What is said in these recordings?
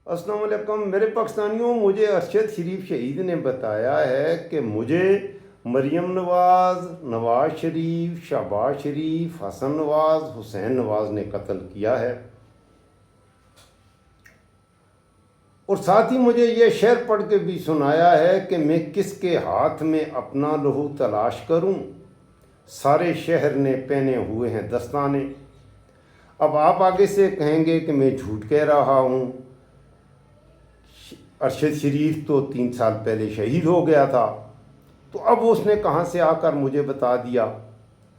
अस्सलाम वालेकुम। मेरे पाकिस्तानियों, मुझे अरशद शरीफ शहीद ने बताया है कि मुझे मरीम नवाज़, नवाज़ शरीफ, शहबाज शरीफ, हसन नवाज़, हुसैन नवाज़ ने कत्ल किया है। और साथ ही मुझे ये शेर पढ़ के भी सुनाया है कि मैं किसके हाथ में अपना लहू तलाश करूं, सारे शहर ने पहने हुए हैं दस्ताने। अब आप आगे से कहेंगे कि मैं झूठ कह रहा हूं। अरशद शरीफ तो 3 साल पहले शहीद हो गया था, तो अब उसने कहाँ से आकर मुझे बता दिया?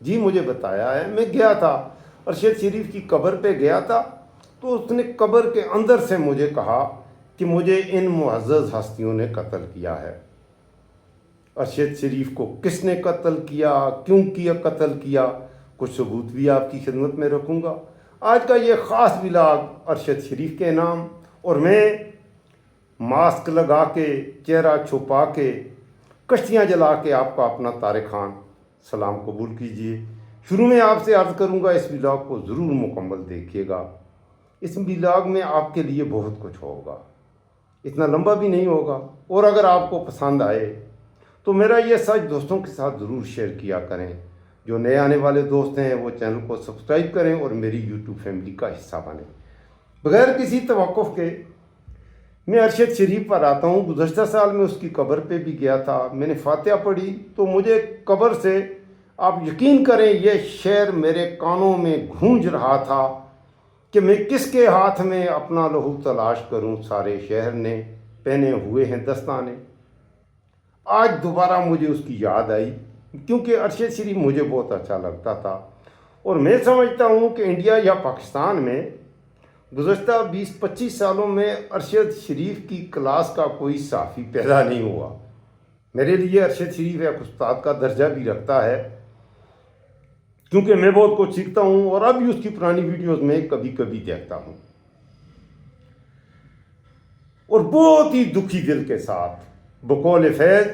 जी, मुझे बताया है। मैं गया था, अरशद शरीफ की कब्र पे गया था, तो उसने कब्र के अंदर से मुझे कहा कि मुझे इन मुअज़्ज़ज़ हस्तियों ने कत्ल किया है। अरशद शरीफ को किसने कत्ल किया, क्यों किया कत्ल किया, कुछ सबूत भी आपकी खिदमत में रखूँगा। आज का ये ख़ास व्लॉग अरशद शरीफ के नाम, और मैं मास्क लगा के, चेहरा छुपा के, कश्तियाँ जला के आपका अपना तारिक खान सलाम कबूल कीजिए। शुरू में आपसे अर्ज़ करूँगा, इस व्लॉग को ज़रूर मुकम्मल देखिएगा। इस व्लॉग में आपके लिए बहुत कुछ होगा, इतना लंबा भी नहीं होगा। और अगर आपको पसंद आए तो मेरा ये सच दोस्तों के साथ ज़रूर शेयर किया करें। जो नए आने वाले दोस्त हैं वो चैनल को सब्सक्राइब करें और मेरी यूट्यूब फैमिली का हिस्सा बनें। बग़ैर किसी तवक्कुफ़ के मैं अरशद शरीफ पर आता हूँ। गुज़श्ता साल में उसकी कब्र पे भी गया था, मैंने फातिहा पढ़ी, तो मुझे कब्र से, आप यकीन करें, ये शेर मेरे कानों में गूंज रहा था कि मैं किसके हाथ में अपना लहू तलाश करूं, सारे शहर ने पहने हुए हैं दस्ताने। आज दोबारा मुझे उसकी याद आई, क्योंकि अरशद शरीफ मुझे बहुत अच्छा लगता था। और मैं समझता हूं कि इंडिया या पाकिस्तान में गुज़श्ता 20-25 सालों में अरशद शरीफ की क्लास का कोई साफ़ी पैदा नहीं हुआ। मेरे लिए अरशद शरीफ एक उस्ताद का दर्जा भी रखता है, क्योंकि मैं बहुत कुछ सीखता हूँ और अब भी उसकी पुरानी वीडियोस में कभी कभी देखता हूँ। और बहुत ही दुखी दिल के साथ, बकौल फैज़,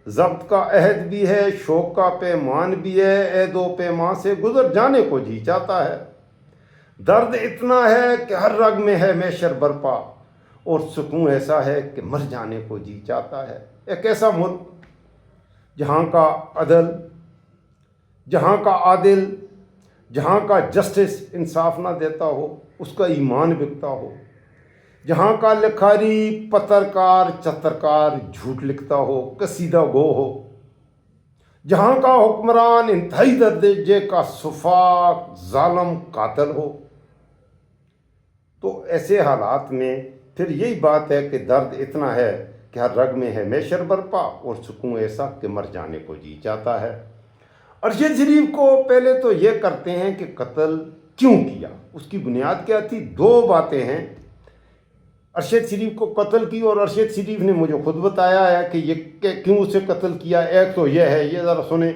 ज़ब्त का अहद भी है, शौक का पैमान भी है, ऐदो पैमान से गुजर जाने को जी चाहता है। दर्द इतना है कि हर रग में है मैशर बरपा, और सुकून ऐसा है कि मर जाने को जी चाहता है। एक ऐसा मुल्क जहाँ का अदल, जहाँ का आदिल, जहाँ का जस्टिस इंसाफ ना देता हो, उसका ईमान बिकता हो, जहाँ का लिखारी पत्रकार चतरकार झूठ लिखता हो, कसीदा गो हो, जहाँ का हुक्मरान इंतहाई दर्जे का सुफाक जालम कातल हो। तो ऐसे हालात में फिर यही बात है कि दर्द इतना है कि हर रग में है मैशर बरपा, और सुकून ऐसा कि मर जाने को जी चाहता है। अरशद शरीफ को पहले तो ये करते हैं कि कत्ल क्यों किया, उसकी बुनियाद क्या थी। 2 बातें हैं अरशद शरीफ को कत्ल की, और अरशद शरीफ ने मुझे खुद बताया है कि ये क्यों उसे कत्ल किया। एक तो यह है, ये ज़रा सुने,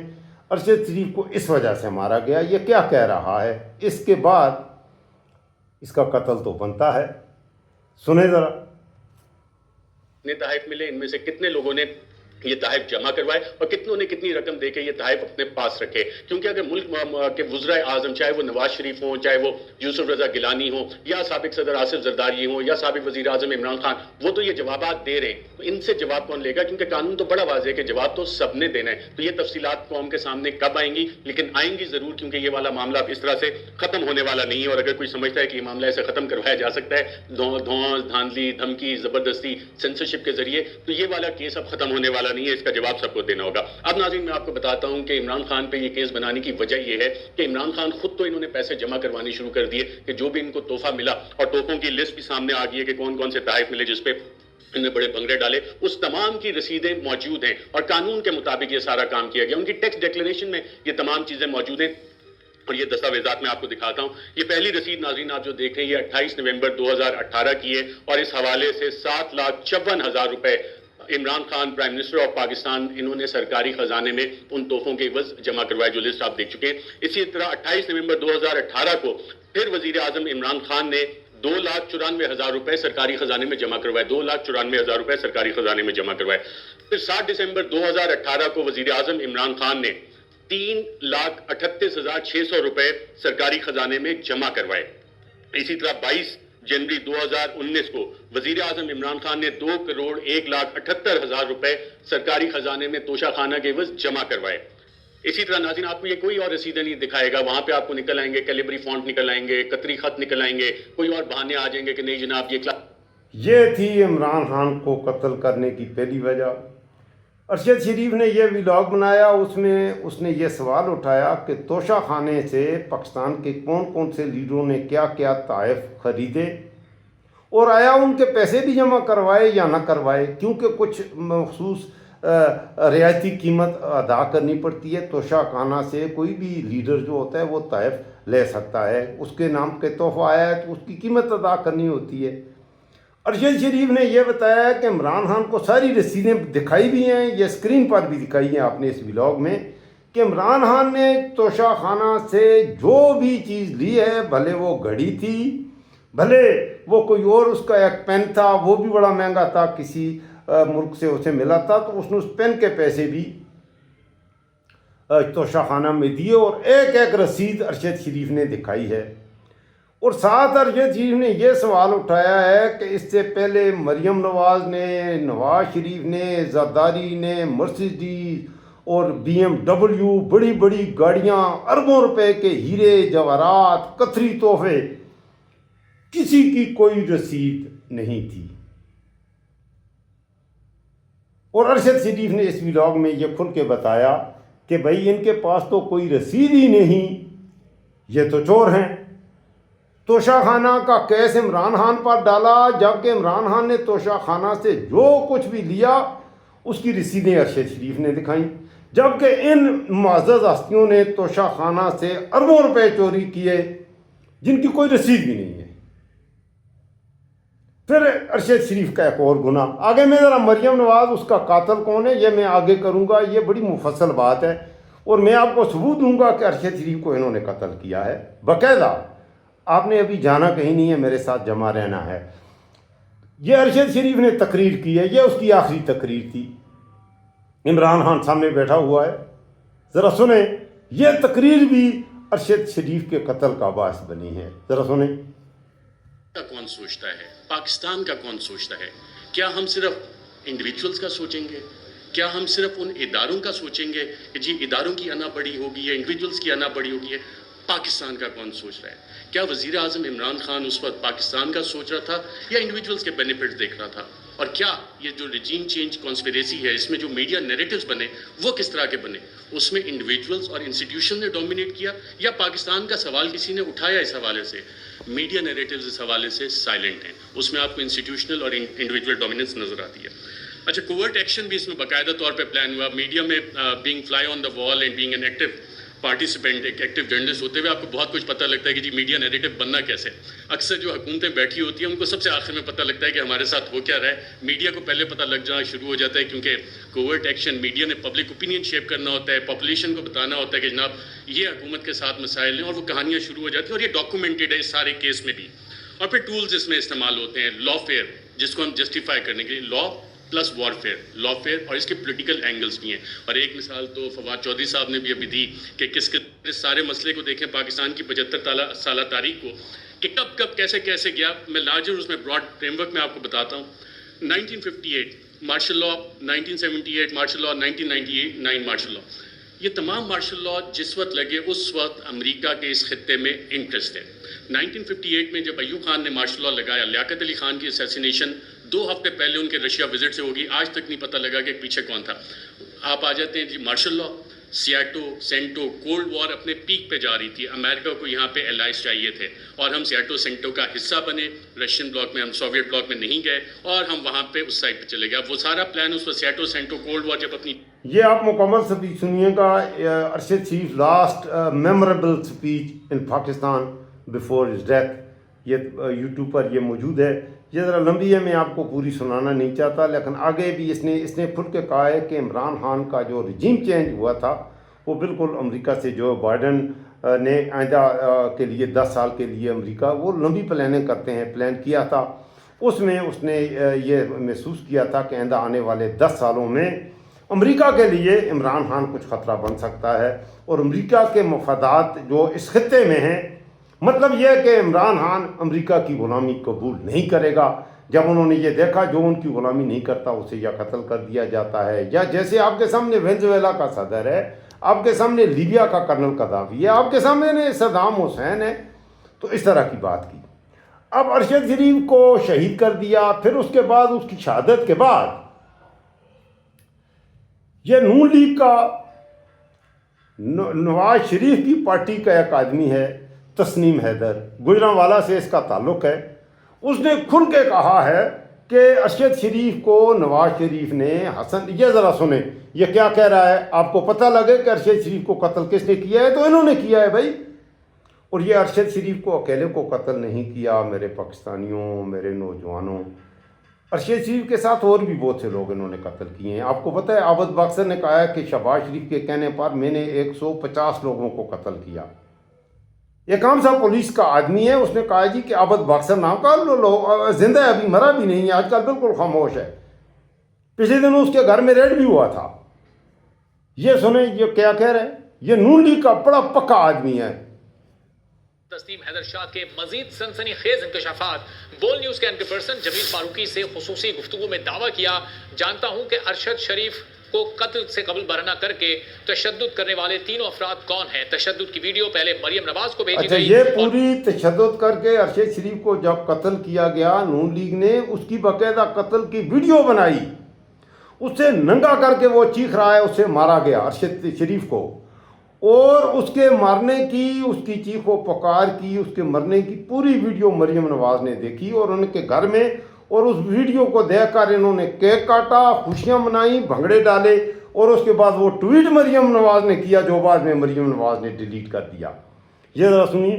अरशद शरीफ को इस वजह से मारा गया, ये क्या कह रहा है, इसके बाद इसका कत्ल तो बनता है। सुने ज़रा। तहफ़ मिले, इनमें से कितने लोगों ने ये तहफ़ जमा करवाए और कितनों ने कितनी रकम देके ये तहफ़ अपने पास रखे। क्योंकि अगर मुल्क के वज़राए आज़म, चाहे वो नवाज शरीफ हो, चाहे वो यूसुफ रज़ा गिलानी हो, या साबिक सदर आसिफ जरदारी हो, या साबिक वज़ीर आज़म इमरान खान, वो तो ये जवाबात दे रहे हैं, तो इनसे जवाब कौन लेगा? क्योंकि कानून तो बड़ा वाज़ेह है कि जवाब तो सबने देना है। तो ये तफसीलात कौम के सामने कब आएंगी, लेकिन आएंगी ज़रूर, क्योंकि ये वाला मामला इस तरह से ख़त्म होने वाला नहीं है। और अगर कोई समझता है कि ये मामला ऐसे ख़त्म करवाया जा सकता है धौंस, धांधली, धमकी, ज़बरदस्ती, सेंसरशिप के जरिए, तो ये वाला केस अब ख़त्म होने वाला नहीं है। इसका जवाब को देना होगा। अब नाज़रीन, मैं आपको बताता हूं कि इमरान खान पे ये केस बनाने की वजह ये है कि इमरान खान खुद तो इन्होंने पैसे जमा करवाने शुरू कर दिए कि जो भी इनको तोहफा मिला, और तोहफों की लिस्ट भी सामने आ गई है कि कौन कौन से तहफ़ मिले जिसपे इन्हें बड़े भंगड़े डाले, उस तमाम की रसीदें मौजूद हैं और कानून के मुताबिक ये सारा काम किया गया। उनकी टैक्स डिक्लेरेशन में ये तमाम चीजें मौजूद हैं और ये दस्तावेजात मैं आपको दिखाता हूं। ये पहली रसीद नाज़रीन आप जो देख रहे हैं, ये 28 नवंबर 2018 की है, और इस हवाले से 7,54,000 रुपए Imran Khan, prime minister of Pakistan, इन्होंने सरकारी खजाने में उन तोहफों के एवज जमा करवाए, जो लिस्ट आप देख चुके हैं। इसी तरह 28 नवंबर 2018 को फिर वजीर आजम इमरान खान ने 2,94,000 रुपए सरकारी खजाने में जमा करवाए, 2,94,000 रुपए सरकारी खजाने में जमा करवाए। फिर 7 दिसंबर 2018 को वजीर आजम इमरान खान ने 3,38,600 रुपए सरकारी खजाने में जमा करवाए। इसी तरह 22 जनवरी 2019 को वजीर आजम इमरान खान ने 2,01,78,000 रुपए सरकारी खजाने में तोशाखाना के एवज जमा करवाए। इसी तरह नाज़रीन आपको ये कोई और रसीदें नहीं दिखाएगा, वहां पे आपको निकल आएंगे कैलिबरी फॉन्ट निकल आएंगे, कतरी खत निकल आएंगे, कोई और बहाने आ जाएंगे कि नहीं जनाब ये थी इमरान खान को कत्ल करने की पहली वजह। अरशद शरीफ ने यह व्लॉग बनाया, उसमें उसने ये सवाल उठाया कि तोशा खाने से पाकिस्तान के कौन कौन से लीडरों ने क्या क्या तहफ़ ख़रीदे और आया उनके पैसे भी जमा करवाए या ना करवाए, क्योंकि कुछ मखसूस रियायती कीमत अदा करनी पड़ती है। तोशा खाना से कोई भी लीडर जो होता है वो तहफ़ ले सकता है, उसके नाम के तोहफ़ा आया है तो उसकी कीमत अदा करनी होती है। अरशद शरीफ ने यह बताया कि इमरान खान को सारी रसीदें दिखाई भी हैं, ये स्क्रीन पर भी दिखाई हैं आपने इस व्लॉग में, कि इमरान खान ने तोशा खाना से जो भी चीज़ ली है, भले वो घड़ी थी, भले वो कोई और उसका एक पेन था, वो भी बड़ा महंगा था, किसी मुल्क से उसे मिला था, तो उसने उस पेन के पैसे भी तोशा खाना में दिए और एक एक रसीद अरशद शरीफ ने दिखाई है। और साथ अरशद शरीफ ने यह सवाल उठाया है कि इससे पहले मरियम नवाज़ ने, नवाज शरीफ ने, जरदारी ने, मर्सिडीज और BMW बड़ी बड़ी गाड़ियां, अरबों रुपए के हीरे जवाहरात, कतरी तोहफे, किसी की कोई रसीद नहीं थी। और अरशद शरीफ ने इस व्लॉग में यह खुल के बताया कि भाई इनके पास तो कोई रसीद ही नहीं, ये तो चोर हैं। तोशा खाना का केस इमरान खान पर डाला, जबकि इमरान खान ने तोशा खाना से जो कुछ भी लिया उसकी रसीदें अरशद शरीफ ने दिखाई, जबकि इन मुअज़्ज़ज़ हस्तियों ने तोशा खाना से अरबों रुपए चोरी किए जिनकी कोई रसीद भी नहीं है। फिर अरशद शरीफ का एक और गुना आगे में, ज़रा मरियम नवाज़ उसका कातिल कौन है ये मैं आगे करूँगा, ये बड़ी मुफस्सल बात है और मैं आपको सबूत दूंगा कि अरशद शरीफ को इन्होंने कत्ल किया है बाकायदा। आपने अभी जाना कहीं नहीं है, मेरे साथ जमा रहना है। ये अरशद शरीफ ने तकरीर की है, ये उसकी आखिरी तकरीर थी। इमरान खान सामने बैठा हुआ है, ज़रा सुने, ये तकरीर भी अरशद शरीफ के कत्ल का बायस बनी है, ज़रा सुने। का कौन सोचता है, पाकिस्तान का कौन सोचता है? क्या हम सिर्फ इंडिविजुअल्स का सोचेंगे? क्या हम सिर्फ उन इदारों का सोचेंगे कि जी इदारों की अना बड़ी होगी या इंडिविजुअल्स की अना बड़ी होगी? पाकिस्तान का कौन सोच रहा है? क्या वजीर आजम इमरान खान उस वक्त पाकिस्तान का सोच रहा था या इंडिविजुअल्स के बेनिफिट देख रहा था? और क्या ये जो रिजीम चेंज कॉन्स्पिरेसी है, इसमें जो मीडिया नैरेटिव्स बने वो किस तरह के बने? उसमें इंडिविजुअल्स और इंस्टीट्यूशन ने डोमिनेट किया या पाकिस्तान का सवाल किसी ने उठाया? इस हवाले से मीडिया नैरेटिव्स इस हवाले से साइलेंट हैं, उसमें आपको इंस्टीट्यूशनल और इंडिविजुअल डोमिनेंस नजर आती है। अच्छा, कोवर्ट एक्शन भी इसमें बाकायदा तौर पे प्लान हुआ। मीडिया में being fly on the wall and being an active participant, एक एक्टिव जर्नलिस्ट होते हुए आपको बहुत कुछ पता लगता है कि जी मीडिया नैरेटिव बनना कैसे। अक्सर जो हुकूमतें बैठी होती हैं उनको सबसे आखिर में पता लगता है कि हमारे साथ हो क्या रहा है, मीडिया को पहले पता लग जाना शुरू हो जाता है, क्योंकि कोवर्ट एक्शन मीडिया ने पब्लिक ओपिनियन शेप करना होता है, पॉपुलेशन को बताना होता है कि जनाब ये हुकूमत के साथ मसाइल हैं, और वो कहानियाँ शुरू हो जाती हैं और ये डॉक्यूमेंटेड है इस सारे केस में भी। और फिर टूल्स इसमें इस्तेमाल होते हैं, लॉफेयर जिसको हम जस्टिफाई करने के लिए, लॉ प्लस वॉरफेयर, लॉफेयर, और इसके पॉलिटिकल एंगल्स भी हैं। और एक मिसाल तो फवाद चौधरी साहब ने भी अभी दी कि इस सारे मसले को देखें पाकिस्तान की 75 साल तारीख को कि कब कब कैसे कैसे गया। मैं लार्जर उसमें ब्रॉड फ्रेमवर्क में आपको बताता हूँ। 1958 martial law, 1978 martial law, 1999 martial law, ये तमाम मार्शल लॉ जिस वक्त लगे उस वक्त अमेरिका के इस खत्ते में इंटरेस्ट है। 1958 में जब अय्यूब खान ने मार्शल लॉ लगाया, लियाकत अली खान की असैसिनेशन 2 हफ्ते पहले उनके रशिया विजिट से होगी, आज तक नहीं पता लगा कि पीछे कौन था। आप आ जाते हैं जी martial law, SEATO, CENTO, cold war अपने पीक पे जा रही थी, अमेरिका को यहाँ पे एलाइज चाहिए थे और हम सियाटो सेंटो का हिस्सा बने, रशियन ब्लॉक में, हम सोवियत ब्लॉक में नहीं गए और हम वहाँ पे उस साइड पे चले गए। वो सारा प्लान उस सियाटो सेंटो कोल्ड वॉर जब अपनी, ये आप मुकम्मल स्पीच सुनिएगा, Arshad Sharif last memorable speech in Pakistan before his death, ये यूट्यूब पर ये मौजूद है। ये ज़रा लंबी है, मैं आपको पूरी सुनाना नहीं चाहता, लेकिन आगे भी इसने खुल के कहा है कि इमरान खान का जो रिजीम चेंज हुआ था वो बिल्कुल अमेरिका से, जो बाइडन ने आइंदा के लिए 10 साल के लिए अमेरिका वो लंबी प्लानिंग करते हैं, प्लान किया था, उसमें उसने ये महसूस किया था कि आइंदा आने वाले 10 सालों में अमेरिका के लिए इमरान खान कुछ ख़तरा बन सकता है और अमेरिका के मफादात जो इस खत्ते में हैं مطلب یہ کہ عمران خان امریکہ کی غلامی قبول نہیں کرے گا. جب انہوں نے یہ دیکھا جو ان کی غلامی نہیں کرتا اسے یا قتل کر دیا جاتا ہے، یا جیسے آپ کے سامنے وینزویلا کا صدر ہے، آپ کے سامنے لیبیا کا کرنل قذافی ہے، آپ کے سامنے صدام حسین ہے. تو اس طرح کی بات کی. اب ارشد شریف کو شہید کر دیا. پھر اس کے بعد اس کی شہادت کے بعد یہ نون لیگ کا نواز شریف کی پارٹی کا ایک آدمی ہے تسنیم حیدر، گجرانوالہ سے اس کا تعلق ہے. اس نے کھل کے کہا ہے کہ ارشد شریف کو نواز شریف نے حسن، یہ ذرا سنیں یہ کیا کہہ رہا ہے، آپ کو پتہ لگے کہ ارشد شریف کو قتل کس نے کیا ہے، تو انہوں نے کیا ہے بھائی. اور یہ ارشد شریف کو اکیلے کو قتل نہیں کیا میرے پاکستانیوں، میرے نوجوانوں، ارشد شریف کے ساتھ اور بھی بہت سے لوگ انہوں نے قتل کیے ہیں. آپ کو پتہ ہے عابد باکسر نے کہا ہے کہ شہباز شریف کے کہنے پر میں نے 150 لوگوں کو قتل کیا. ایک عام سا پولیس کا آدمی ہے، اس نے کہا جی کہ عابد باکسر نام کا زندہ ہے، ابھی مرا بھی نہیں ہے، آج کل بالکل خاموش ہے. پچھلے دنوں اس کے گھر میں ریڈ بھی ہوا تھا. یہ سنیں یہ کیا کہہ رہے ہیں. یہ نون لیگ کا بڑا پکا آدمی ہے. تسنیم حیدر شاہ کے مزید سنسنی خیز انکشافات. بول نیوز کے اینکر پرسن جمیل فاروقی سے خصوصی گفتگو میں دعویٰ کیا، جانتا ہوں کہ ارشد شریف کو قتل سے قبل برہنہ کر کے تشدد کرنے والے تینوں افراد کون ہیں. تشدد کی ویڈیو پہلے مریم نواز کو بھیجی گئی. یہ پوری تشدد کر کے ارشد شریف کو جب قتل کیا گیا، نون لیگ نے اس کی باقاعدہ قتل کی ویڈیو بنائی، اسے ننگا کر کے وہ چیخ رہا ہے، اسے مارا گیا ارشد شریف کو. اور اس کے مارنے کی، اس کی چیخ و پکار کی، اس کے مرنے کی پوری ویڈیو مریم نواز نے دیکھی، اور ان کے گھر میں، اور اس ویڈیو کو دیکھ کر انہوں نے کیک کاٹا، خوشیاں منائیں، بھنگڑے ڈالے، اور اس کے بعد وہ ٹویٹ مریم نواز نے کیا جو بعد میں مریم نواز نے ڈیلیٹ کر دیا. یہ ذرا سنیے.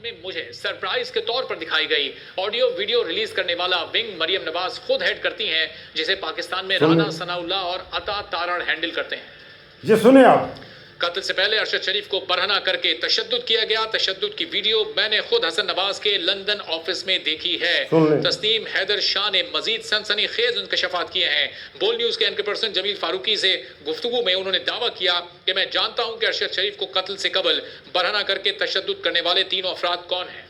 میں مجھے سرپرائز کے طور پر دکھائی گئی آڈیو ویڈیو ریلیز کرنے والا ونگ مریم نواز خود ہیڈ کرتی ہیں، جسے پاکستان میں رانا ثناء اللہ اور عطا تارڑ ہینڈل کرتے ہیں. یہ سنیں آپ. قتل سے پہلے ارشد شریف کو برہنہ کر کے تشدد کیا گیا. تشدد کی ویڈیو میں نے خود حسن نواز کے لندن آفس میں دیکھی ہے. تسنیم حیدر شاہ نے مزید سنسنی خیز انکشافات کیے ہیں. بول نیوز کے اینکر پرسن جمیل فاروقی سے گفتگو میں انہوں نے دعویٰ کیا کہ میں جانتا ہوں کہ ارشد شریف کو قتل سے قبل برہنہ کر کے تشدد کرنے والے تینوں افراد کون ہیں.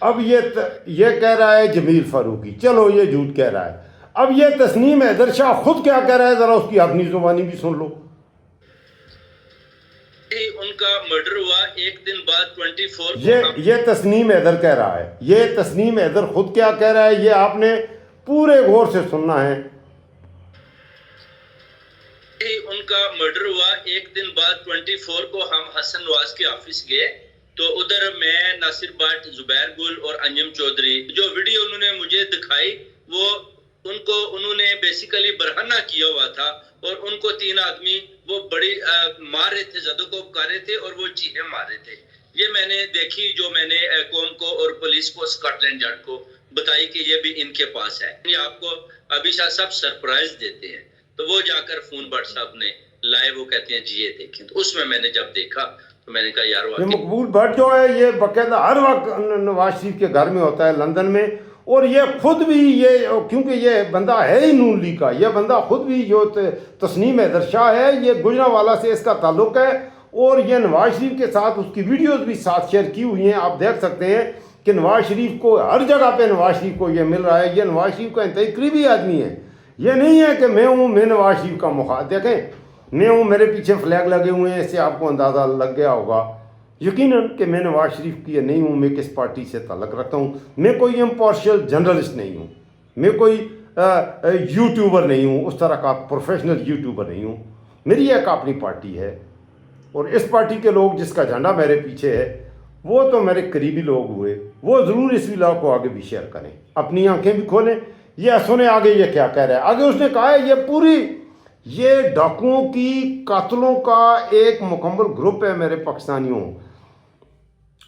اب یہ کہہ رہا ہے جمیل فاروقی، چلو یہ جھوٹ کہہ رہا ہے. اب یہ تسنیم حیدر شاہ خود کیا کہہ رہا ہے، ذرا اس کی اپنی زبانی بھی سن لو. ان کا مرڈر ہوا ایک دن بعد 24 یہ تسنیم حیدر کہہ رہا ہے. یہ تسنیم حیدر خود کیا کہہ رہا ہے، یہ آپ نے پورے غور سے سننا ہے. ان کا مرڈر ہوا ایک دن بعد 24 کو ہم حسن نواز کے آفس گئے، تو ادھر میں ناصر بٹ، زبیر گل اور انجم چودھری، جو ویڈیو انہوں نے مجھے دکھائی وہ ان کو انہوں نے بیسیکلی برہنہ کیا ہوا تھا، اور ان کو تین آدمی وہ بڑی مار رہے تھے، زدوں کو پکار رہے تھے اور وہ چیخیں مار رہے تھے. یہ میں نے دیکھی، جو میں نے قوم کو اور پولیس کو، اسکاٹ لینڈ یارڈ کو بتائی کہ یہ بھی ان کے پاس ہے. یہ آپ کو ابھی شاہ صاحب سرپرائز دیتے ہیں، تو وہ جا کر فون بٹ صاحب نے لائے، وہ کہتے ہیں جی یہ دیکھیں. تو اس میں نے جب دیکھا تو میں نے کہا یار یہ مقبول بٹ جو ہے یہ باقاعدہ ہر وقت نواز شریف کے گھر میں ہوتا ہے لندن میں. اور یہ خود بھی کیونکہ یہ بندہ ہے ہی نون لیگ کا، یہ بندہ خود بھی جو تسنیم حیدر شاہ ہے یہ گجرانوالہ سے اس کا تعلق ہے، اور یہ نواز شریف کے ساتھ اس کی ویڈیوز بھی ساتھ شیئر کی ہوئی ہیں. آپ دیکھ سکتے ہیں کہ نواز شریف کو ہر جگہ پہ نواز شریف کو یہ مل رہا ہے. یہ نواز شریف کا انتہائی قریبی آدمی ہے. یہ نہیں ہے کہ میں نواز شریف کا مخالف. دیکھیں میں ہوں، میرے پیچھے فلیگ لگے ہوئے ہیں، اس سے آپ کو اندازہ لگ گیا ہوگا یقیناً کہ میں نواز شریف کی نہیں ہوں. میں کس پارٹی سے تعلق رکھتا ہوں. میں کوئی امپارشل جرنلسٹ نہیں ہوں، میں کوئی یوٹیوبر نہیں ہوں، اس طرح کا پروفیشنل یوٹیوبر نہیں ہوں. میری ایک اپنی پارٹی ہے، اور اس پارٹی کے لوگ جس کا جھنڈا میرے پیچھے ہے وہ تو میرے قریبی لوگ ہوئے، وہ ضرور اس ویلا کو آگے بھی شیئر کریں، اپنی آنکھیں بھی کھولیں. یہ سنیں آگے یہ کیا کہہ رہا ہے. آگے اس نے کہا ہے یہ ڈاکوؤں کی قاتلوں کا ایک مکمل گروپ ہے میرے پاکستانیوں،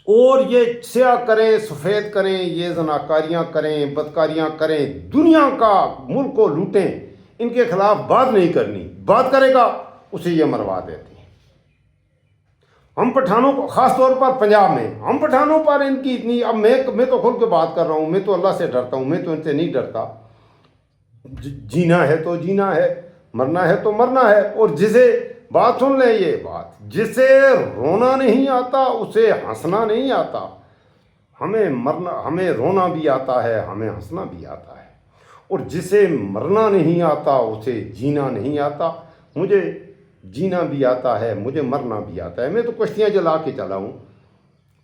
اور یہ سیاہ کریں سفید کریں، یہ زناکاریاں کریں، بدکاریاں کریں، دنیا کا ملک کو لوٹیں، ان کے خلاف بات نہیں کرنی. بات کرے گا اسے یہ مروا دیتے ہیں. ہم پٹھانوں کو خاص طور پر پنجاب میں ہم پٹھانوں پر ان کی اتنی، اب میں تو کھل کے بات کر رہا ہوں، میں تو اللہ سے ڈرتا ہوں، میں تو ان سے نہیں ڈرتا. جینا ہے تو جینا ہے، مرنا ہے تو مرنا ہے. اور جسے بات سن لیں یہ بات، جسے رونا نہیں آتا اسے ہنسنا نہیں آتا. ہمیں رونا بھی آتا ہے، ہمیں ہنسنا بھی آتا ہے، اور جسے مرنا نہیں آتا اسے جینا نہیں آتا. مجھے جینا بھی آتا ہے، مجھے مرنا بھی آتا ہے. میں تو کشتیاں جلا کے چلا ہوں،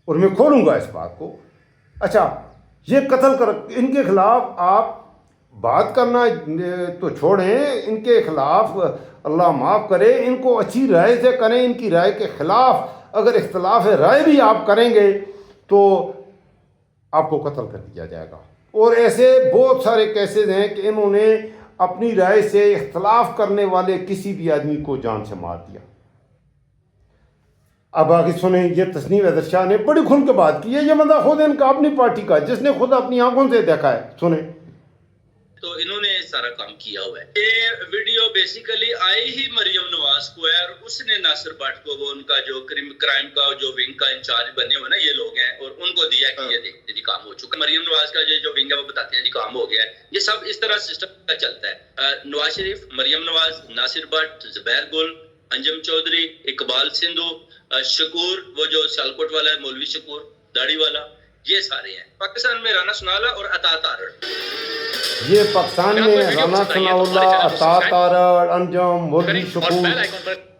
اور میں کھولوں گا اس بات کو. اچھا، یہ قتل کر ان کے خلاف آپ بات کرنا تو چھوڑیں، ان کے خلاف اللہ معاف کرے، ان کو اچھی رائے سے کریں. ان کی رائے کے خلاف اگر اختلاف رائے بھی آپ کریں گے تو آپ کو قتل کر دیا جائے گا. اور ایسے بہت سارے کیسز ہیں کہ انہوں نے اپنی رائے سے اختلاف کرنے والے کسی بھی آدمی کو جان سے مار دیا. اب آگے سنیں، یہ تسنیم حیدر شاہ نے بڑی کھل کے بات کی ہے. یہ بندہ خود ان کا اپنی پارٹی کا، جس نے خود اپنی آنکھوں سے دیکھا ہے. سنیں. تو انہوں نے سارا کام کیا ہوا ہے. یہ ویڈیو بیسیکلی آئی ہی مریم نواز کو ہے، اور اس نے ناصر بٹ کو، وہ ان کا جو کرائم کا جو ونگ کا انچارج بنے ہوئے نا یہ لوگ ہیں، اور ان کو دیا کہ یہ دیکھتے جی کام ہو چکا. مریم نواز کا جو ونگ ہے وہ بتاتے ہیں جی کام ہو گیا ہے. یہ سب اس طرح سسٹم کا چلتا ہے. نواز شریف، مریم نواز، ناصر بٹ، زبیر گل، انجم چودھری، اقبال سندھو، شکور، وہ جو سیالکوٹ والا ہے مولوی شکور داڑھی والا، یہ سارے ہیں. پاکستان میں رانا سنالا اور عطا تارڑ. یہ پاکستان میں رانا ثناء اللہ، عطا تارڑ، انجم، مولوی شکور،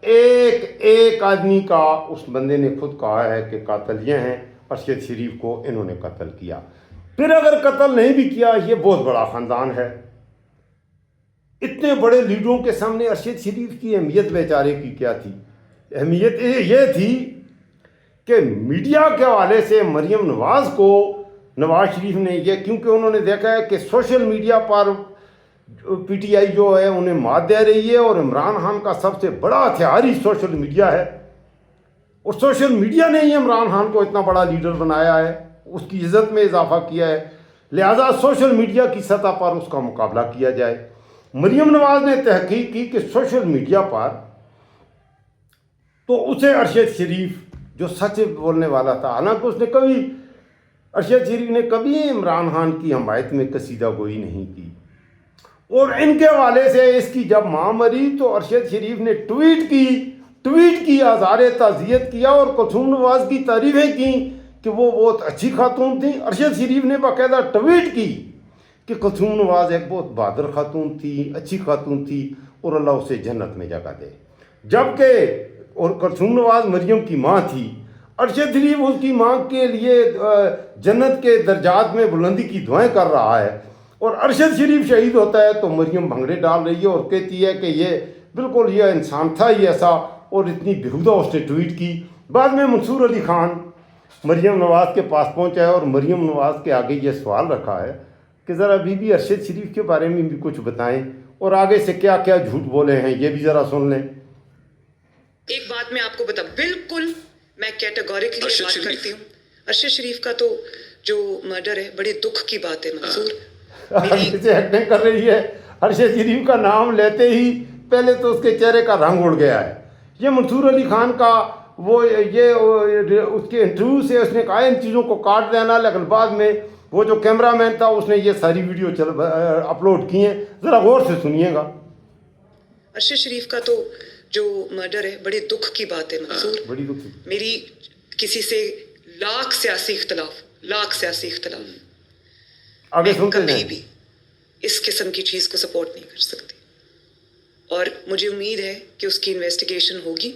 ایک آدمی کا اس بندے نے خود کہا ہے کہ قاتل یہ ہیں. ارشد شریف کو انہوں نے قتل کیا. پھر اگر قتل نہیں بھی کیا، یہ بہت بڑا خاندان ہے. اتنے بڑے لیڈروں کے سامنے ارشد شریف کی اہمیت بیچارے کی کیا تھی؟ اہمیت یہ تھی کہ میڈیا کے حوالے سے مریم نواز کو نواز شریف نے یہ، کیونکہ انہوں نے دیکھا ہے کہ social media per P T I جو ہے انہیں مات دے رہی ہے، اور عمران خان کا سب سے بڑا ہتھیار ہی سوشل میڈیا ہے، اور سوشل میڈیا نے ہی عمران خان کو اتنا بڑا لیڈر بنایا ہے، اس کی عزت میں اضافہ کیا ہے. لہذا سوشل میڈیا کی سطح پر اس کا مقابلہ کیا جائے. مریم نواز نے تحقیق کی کہ سوشل میڈیا پر تو اسے ارشد شریف جو سچ بولنے والا تھا، حالانکہ اس نے کبھی، ارشد شریف نے کبھی عمران خان کی حمایت میں قصیدہ گوئی نہیں کی. اور ان کے حوالے سے اس کی جب ماں مری تو ارشد شریف نے ٹویٹ کی اظہار تعزیت کیا، اور کلثوم نواز کی تعریفیں کی کہ وہ بہت اچھی خاتون تھیں. ارشد شریف نے باقاعدہ ٹویٹ کی کہ کلثوم نواز ایک بہت بہادر خاتون تھی، اچھی خاتون تھی، اور اللہ اسے جنت میں جگہ دے. جبکہ اور کلثوم نواز مریم کی ماں تھی. ارشد شریف اس کی ماں کے لیے جنت کے درجات میں بلندی کی دعائیں کر رہا ہے، اور ارشد شریف شہید ہوتا ہے تو مریم بھنگڑے ڈال رہی ہے اور کہتی ہے کہ یہ بالکل یہ انسان تھا ہی ایسا، اور اتنی بےہودہ اس نے ٹویٹ کی. بعد میں منصور علی خان مریم نواز کے پاس پہنچا ہے، اور مریم نواز کے آگے یہ سوال رکھا ہے کہ ذرا بی بی ارشد شریف کے بارے میں بھی کچھ بتائیں، اور آگے سے کیا کیا جھوٹ بولے ہیں یہ بھی ذرا سن لیں. ایک بات میں آپ کو بتا، بالکل میں کیٹیگوریکلی بات کرتی ہوں. ارشد شریف کا تو جو مرڈر ہے بڑے دکھ کی بات ہے منصور. سے ایکٹنگ کر رہی ہے. ارشد شریف کا نام لیتے ہی پہلے تو اس کے چہرے کا رنگ اڑ گیا ہے. یہ منصور علی خان کا وہ یہ اس کے انٹرویو سے اس نے کہا ان چیزوں کو کاٹ دینا، لیکن بعد میں وہ جو کیمرہ مین تھا اس نے یہ ساری ویڈیو اپلوڈ کی ہیں. ذرا غور سے سنیے گا. ارشد شریف کا تو جو مرڈر ہے بڑے دکھ کی بات ہے منصور. بڑی دکھ. میری کسی سے لاکھ سیاسی اختلاف آگے سنتے ہیں. کبھی بھی اس قسم کی چیز کو سپورٹ نہیں کر سکتی، اور مجھے امید ہے کہ اس کی انویسٹیگیشن ہوگی.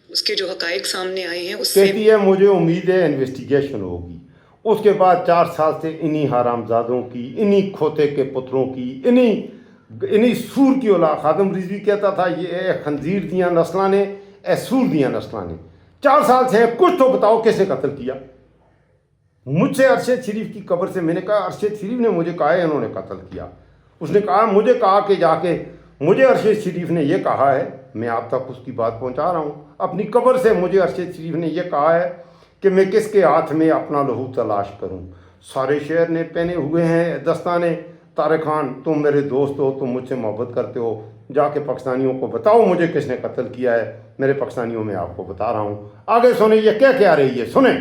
اس کے جو حقائق سامنے آئے ہیں اس سے کہتی ہے مجھے امید ہے انویسٹیگیشن ہوگی. اس کے بعد 4 سال سے انہی حرام زادوں کی، انہی کھوتے کے پتروں کی، انہی سور کی اولاد، خادم رضوی کہتا تھا یہ خنزیر دیاں نسلاں نے، اے سور دیاں نسلاں نے. 4 سال سے کچھ تو بتاؤ کیسے قتل کیا. مجھ سے ارشد شریف کی قبر سے میں نے کہا ارشد شریف نے مجھے کہا ہے انہوں نے قتل کیا. اس نے کہا مجھے کہا کہ جا کے مجھے ارشد شریف نے یہ کہا ہے، میں آپ تک اس کی بات پہنچا رہا ہوں. اپنی قبر سے مجھے ارشد شریف نے یہ کہا ہے کہ میں کس کے ہاتھ میں اپنا لہو تلاش کروں. سارے شہر نے پہنے ہوئے ہیں دستانے. طارق خان تم میرے دوست ہو، تم مجھ سے محبت کرتے ہو، جا کے پاکستانیوں کو بتاؤ مجھے کس نے قتل کیا ہے. میرے پاکستانیوں میں آپ کو بتا رہا ہوں. آگے سنیں یہ کیا کہہ رہی ہے، سنیں.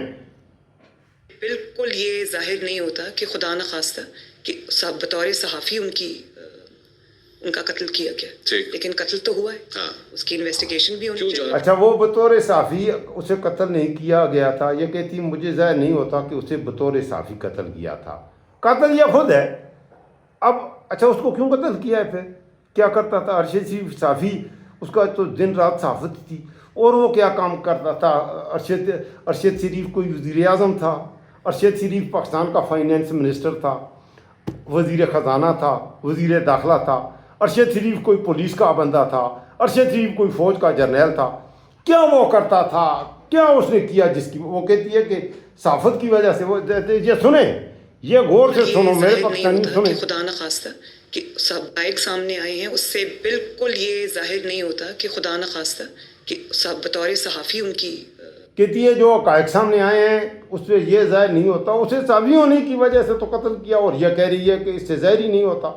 بالکل یہ ظاہر نہیں ہوتا کہ خدا نخواستہ کہ بطور صحافی ان کی उनका कत्ल किया गया, ठीक। लेकिन कत्ल तो हुआ है, हाँ। उसकी इन्वेस्टिगेशन भी होनी क्यों चाहिए। जाना? अच्छा, वो बतौर साफ़ी उसे कत्ल नहीं किया गया था, ये कहती मुझे ज़ाहिर नहीं होता कि उसे बतौर साफ़ी कत्ल किया था। कत्ल ये खुद है। अब अच्छा, उसको क्यों कत्ल किया है? फिर क्या करता था? अरशद शरीफ साफ़ी, उसका तो दिन रात साफ़त थी, और वो क्या काम करता था? अरशद शरीफ कोई वज़ीर आज़म था, अरशद शरीफ पाकिस्तान का फाइनेंस मिनिस्टर था, वज़ीर ख़जाना था, वज़ीर दाखिला था। अरशद शरीफ कोई पुलिस का बंदा था, अरशद शरीफ कोई फ़ौज का जर्नैल था। क्या वो करता था? क्या उसने किया जिसकी वो कहती है कि साफ़त की वजह से वो? ये सुने, ये गौर से सुनो मेरे पाकिस्तानी, सुने। खुदा न खास्ता कि हक़ाइक़ सामने आए हैं, उससे बिल्कुल ये जाहिर नहीं होता कि खुदा न खास्ता कि सब बतौर सहाफ़ी उनकी कहती है जो हक़ाइक़ सामने आए हैं उस पर यह ज़ाहिर नहीं होता, उसे साफ़ी होने की वजह से तो कत्ल किया, और यह कह रही है कि इससे ज़ाहिर ही नहीं होता।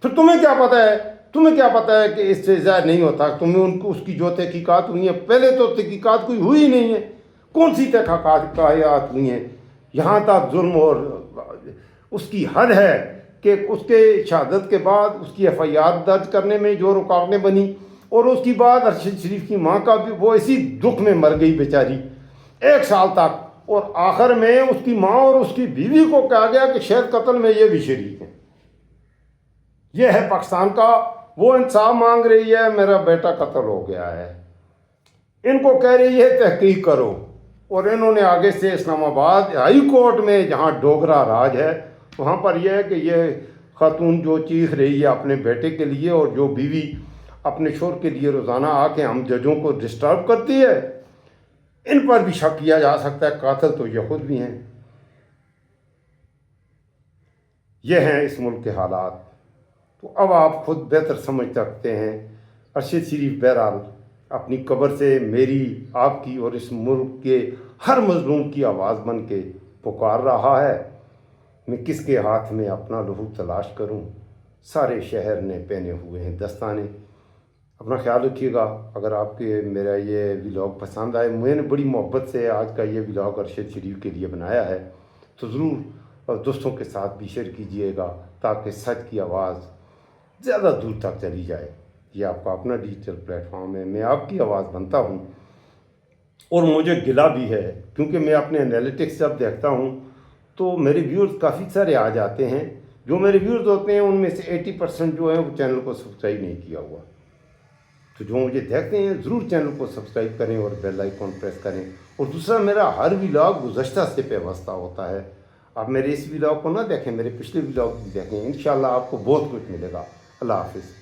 फिर तुम्हें क्या पता है? तुम्हें क्या पता है कि इससे ज़ाहिर नहीं होता? तुम्हें उनको उसकी जो तहकीकात हुई है, पहले तो तहकीकात कोई हुई नहीं है। कौन सी तहकीकात हुई हैं? यहाँ तक जुल्म और उसकी हद है कि उसके शहादत के बाद उसकी FIR दर्ज करने में जो रुकावटें बनी, और उसके बाद अरशद शरीफ की माँ का भी वो इसी दुख में मर गई बेचारी 1 साल तक, और आखिर में उसकी माँ और उसकी बीवी को कहा गया कि शायद कत्ल में ये भी शरीक हैं। ये है पाकिस्तान का, वो इंसाफ मांग रही है, मेरा बेटा कत्ल हो गया है, इनको कह रही है तहकीक करो, और इन्होंने आगे से इस्लामाबाद हाई कोर्ट में जहाँ डोगरा राज है वहाँ पर यह है कि ये खातून जो चीख रही है अपने बेटे के लिए, और जो बीवी अपने शोहर के लिए रोज़ाना आके हम जजों को डिस्टर्ब करती है, इन पर भी शक किया जा सकता है। कातिल तो ये खुद भी हैं। ये हैं इस मुल्क के हालात। तो अब आप खुद बेहतर समझ सकते हैं। अरशद शरीफ बहरहाल अपनी कब्र से मेरी, आपकी और इस मुल्क के हर मजलूम की आवाज़ बन के पुकार रहा है। मैं किसके हाथ में अपना लहू तलाश करूं? सारे शहर ने पहने हुए हैं दस्ताने। अपना ख्याल रखिएगा। अगर आपके मेरा ये व्लॉग पसंद आए, मैंने बड़ी मोहब्बत से आज का ये व्लॉग अरशद शरीफ के लिए बनाया है, तो ज़रूर दोस्तों के साथ भी शेयर कीजिएगा ताकि सच की आवाज़ ज़्यादा दूर तक चली जाए। ये आपका अपना डिजिटल प्लेटफॉर्म है, मैं आपकी आवाज़ बनता हूँ, और मुझे गिला भी है क्योंकि मैं अपने एनालिटिक्स जब देखता हूँ तो मेरे व्यूअर्स काफ़ी सारे आ जाते हैं। जो मेरे व्यूअर्स होते हैं उनमें से 80% जो है वो चैनल को सब्सक्राइब नहीं किया हुआ। तो जो मुझे देखते हैं ज़रूर चैनल को सब्सक्राइब करें और बेल आइकॉन प्रेस करें। और दूसरा, मेरा हर व्लॉग गुज़श्ता से पेवस्ता होता है। आप मेरे इस व्लॉग को ना देखें, मेरे पिछले व्लॉग भी देखें, इंशाल्लाह आपको बहुत कुछ मिलेगा। अल्लाह हाफ़िज़।